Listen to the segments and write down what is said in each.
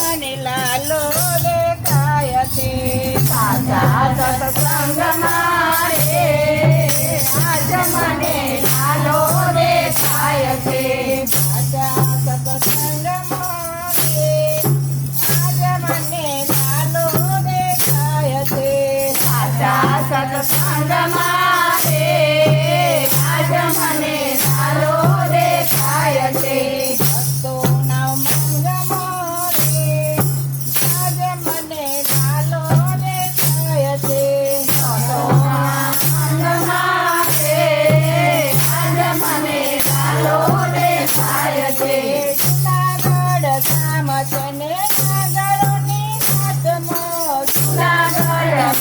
મને લાલો દેખાય છે સાચા સત્સંગમાં રે આજ મને લાલો દેખાય છે સાચા સત્સંગમાં રે આજ મને લાલો દેખાય છે સાચા સત્સંગમાં રે આજ મને લાલો દેખાય છે ભક્તોના મંગમાં રે આજ મને લાલો દેખાય છે ભક્તોના મંગમાં રે આજ મને લાલો દેખાય છે જુનાગઢ ગામ છે ને નાગરોની નાતમાં જુનાગઢ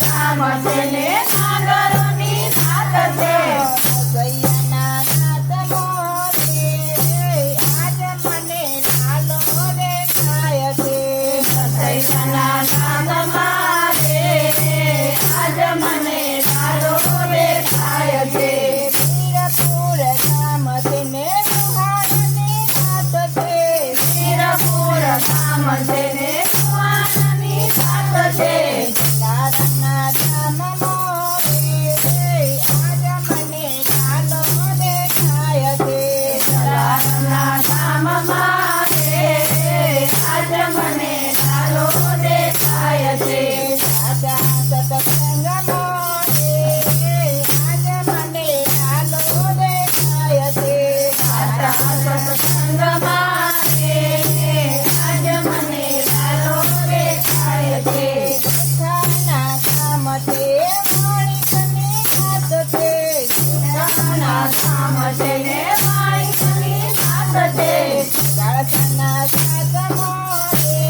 ગામ છે ને નાગરોની નાત છે સૈયાના નાતમાં રે આજ મને લાલો દેખાય છે સૈયાના નાતમાં રે આજ મને લાલો દેખાય છે વીરપુર ગામ છે ને સુહાણની નાત છે વીરપુર ગામ છે ને સુહાણની નાત છે નારાયણના ધામમાં રે આજ મને લાલો દેખાય છે નારાયણના ધામમાં રે આજ મને લાલો દેખાય છે સાચા સત્સંગમાં રે આજ મને લાલો દેખાય છે સાચા સત્સંગમાં રે આજ મને લાલો દેખાય છે સુખાના કામ છે માણિકની નાત છે સુખાના કામ છે ને માણિકની નાત છે ગાળસના સાતમાં રે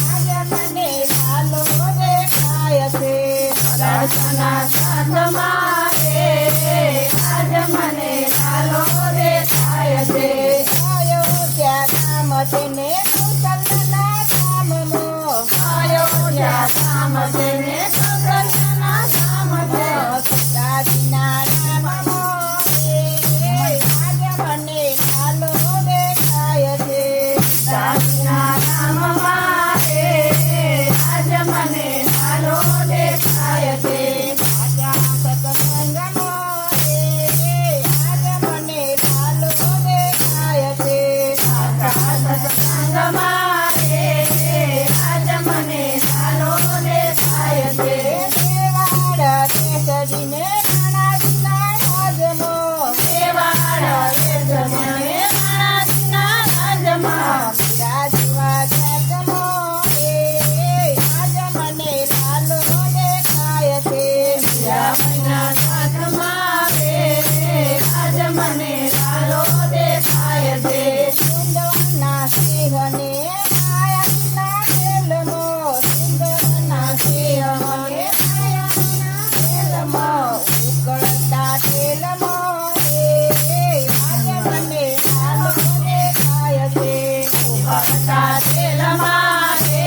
આજ મને લાલો દેખાય છે ગાળસના સાતમાં રે આજ મને લાલો દેખાય છે અયોધ્યા ગામ છે ને કૌશલ્યના ધામમાં અયોધ્યા ગામ છે ને કૌશલ્યના ધામમાં સીતાજીના ધામમાં રે આજ મને લાલો દેખાય છે સીતાજીના ધામમાં રે આજ મને લાલો દેખાય છે સાચા સત્સંગમાં રે આજ મને લાલો દેખાય છે સાચા સત્સંગમાં રે આજ મને લાલો દેખાય છે દેવાળ કેસરીને નાણાજીના રાજમાં દેવાળ કેસરીને નાણાજીના રાજમાં બિરાજવા જાતમાં રે આજ મને લાલો દેખાય છે બિરાજના જાતમાં રે આજ મને લાલો દેખાય છે સુંદરના સિંહને માયાના ખેલમાં સુંદરના સિંહને માયાના ખેલમાં ઉકળતા તેલમાં રે આજ મને લાલો દેખાય છે ઉકળતા તેલમાં રે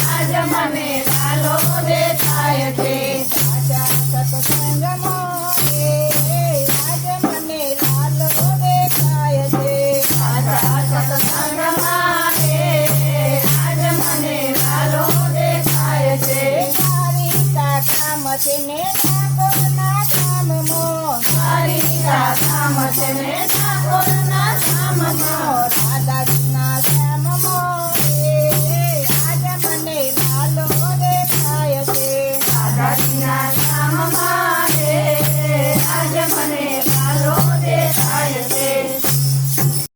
આજ મને લાલો દેખાય છે સાચા સત્સંગમાં રે આજ મને લાલો દેખાય છે સાચા સત્સંગમાં રે આજ મને લાલો દેખાય છે દ્વારિકા ગામ છે ને ઠાકોરના ધામમાં દ્વારિકા ગામ છે ને ઠાકોરના ધામમાં દાદાજીના ધામમાં રે આજ મને લાલો દેખાય છે દાદાજીના ધામમાં રે આજ મને